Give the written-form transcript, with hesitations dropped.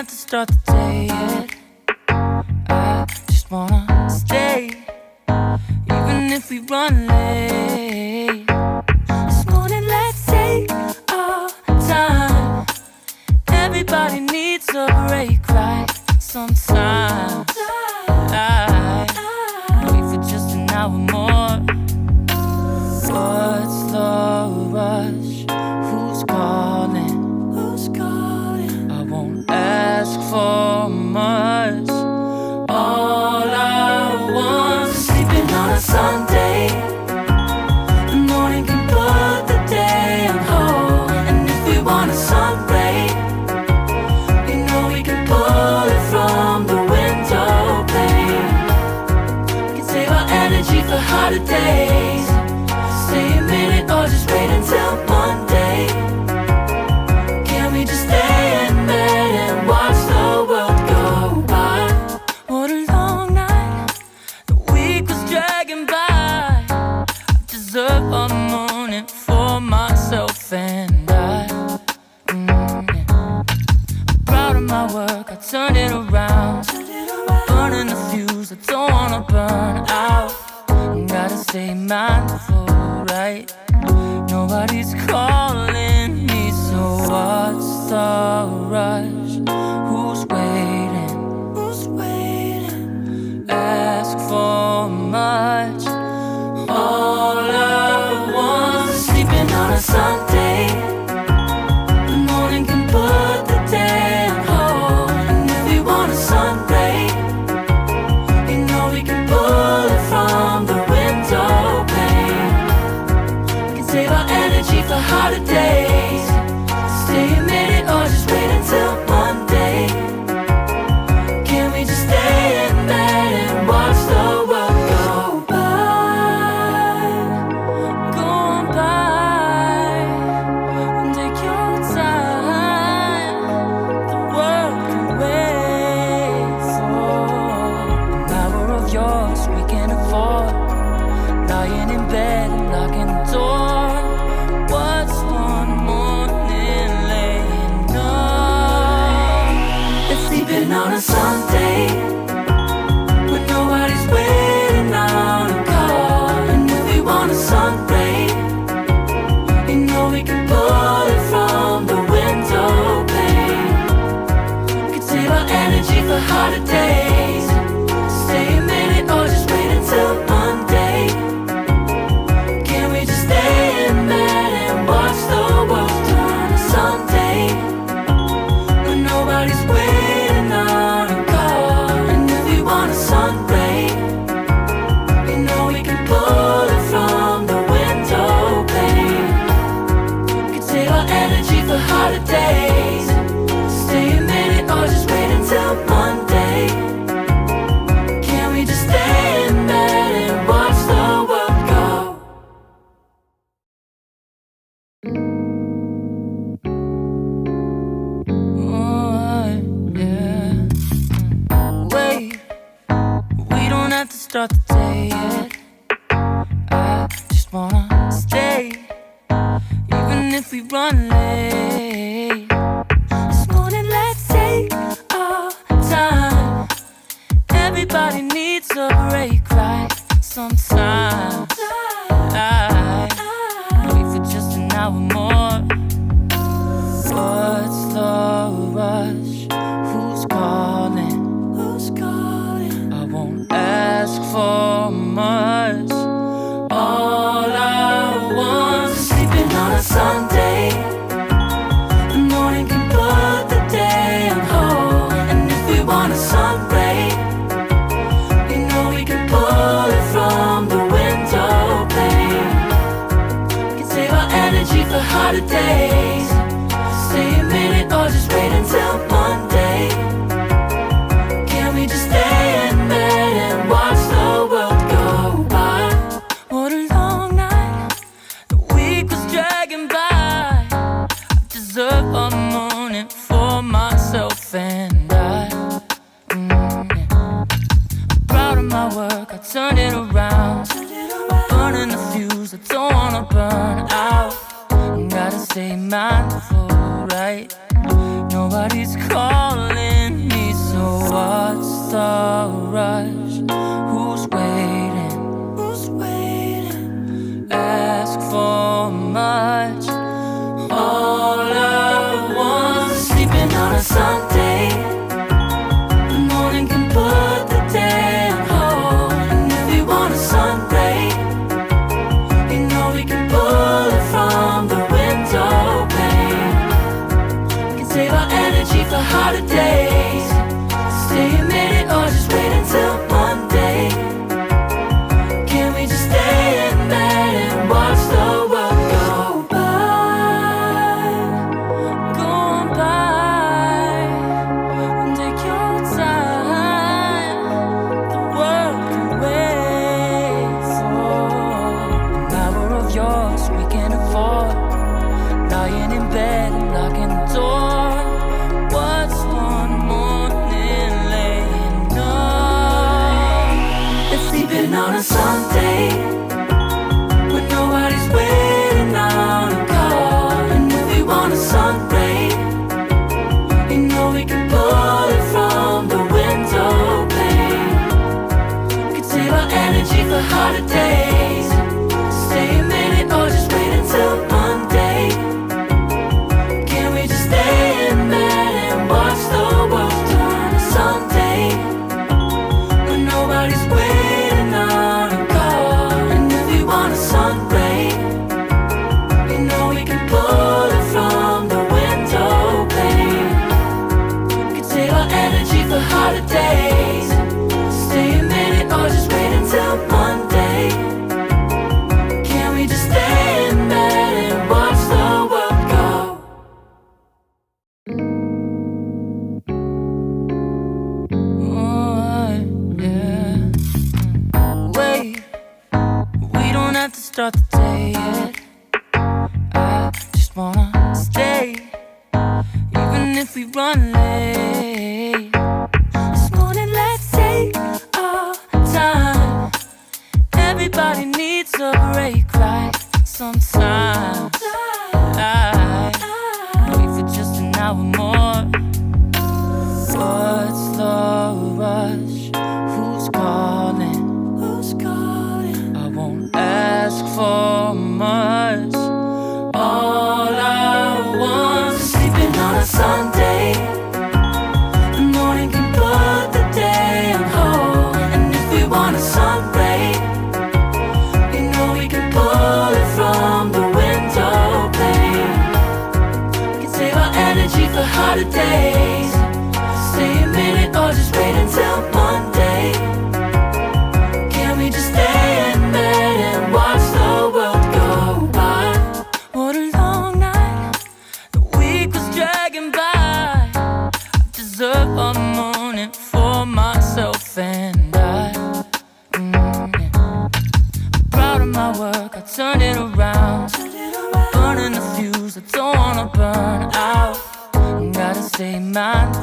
have to start the day yet. I just wanna stay, even if we run late. This morning, let's take our time. Everybody needs a break, right? Sometimes I wait for just an hour more. What's the rush? Who's calling? Who's calling? I won't ask for much. All I want is sleeping on a Sunday. The morning can put the day on hold. And if we want a sun ray, you know we can pull it from the window pane. We can save our energy for harder days. Stay a minute or just wait until Monday. Can we just stay in bed and watch the world go by? What a long night, the week was dragging by. I deserve a moment for myself and I. I'm proud of my work, I turned it around. I'm burning the fuse, I don't wanna burn out. Gotta stay mindful, right? Nobody's calling me, so what's the rush? Who's waiting? Who's waiting? Ask for much. All I want is sleeping on a Sunday. The morning can put the day on hold. And if we want a sun ray, you know we can pull it from the window pane. We can save our energy for harder days. Stay a minute or just wait until Monday. Can we just stay in bed and watch the world go by? Go on by and take your time. The world can wait for an hour of yours we can afford. Lying in bed and locking the door. What's one morning laying up? It's sleeping on a Sunday when nobody's waiting on a call. And if we want a sun ray, you know we can pull it from the window pane. We can save our energy for harder days. Stay a minute or just wait until Monday. Can we just stay in bed and watch the world on a Sunday when nobody's waiting on a call? And if we want a sun ray, you know we can pull it from the window pane. We can save our energy for harder days. Stay a minute or just wait until Monday. Can we just stay in bed and watch the world go? Oh, yeah. Wait, we don't have to start the day yet. I just wanna stay, even if we run late. This morning, let's take our time. Everybody needs a break, right? Sometimes I wait for just an hour more. What's the rush? Who's calling? Who's calling? I won't ask for much. All I want is sleeping on a Sunday. The morning can put the day on hold. And if we want a sun ray, you know we can pull it from the window pane. We can save our energy for harder days. Stay a minute or just wait until Monday. Can we just stay in bed and watch the world go by? What a long night, the week was dragging by. I deserve a moment for myself and I. I'm proud of my work, I turned it around. I'm burning the fuse, I don't wanna burn out. Gotta stay mindful, right? Nobody's calling sleeping on a Sunday when nobody's waiting on a call. And if we want a sun ray, you know we can pull it from the window pane. We can save our energy for harder days. Stay a minute or just wait until Monday. Can we just stay in bed and watch the world turn on Sunday when nobody's waiting on a call? And if we want a sun ray, you know we can pull it from the window pane. We can save our energy for harder days. Stay a minute or just wait until Monday. Can we just stay in bed and watch the world go? Oh, yeah. Wait, we don't have to start the day yet. I just wanna stay, even if we run late. This morning, let's take our time. Everybody needs a break, right? Sometimes I wait for just an hour more. What's the rush? Who's calling? Who's calling? I won't ask for much. All I want is sleeping on a Sunday. The morning can put the day on hold. And if we want a sun ray, you know we can pull it from the window pane. We can save our energy for harder days. Stay a minute or just wait until Monday. Can we just stay in bed and watch the world go by? What a long night, the week was dragging by. I deserve a morning for myself and I. Yeah. Proud of my work, I turned it around. Burning the fuse, I don't wanna burn out. Gotta stay my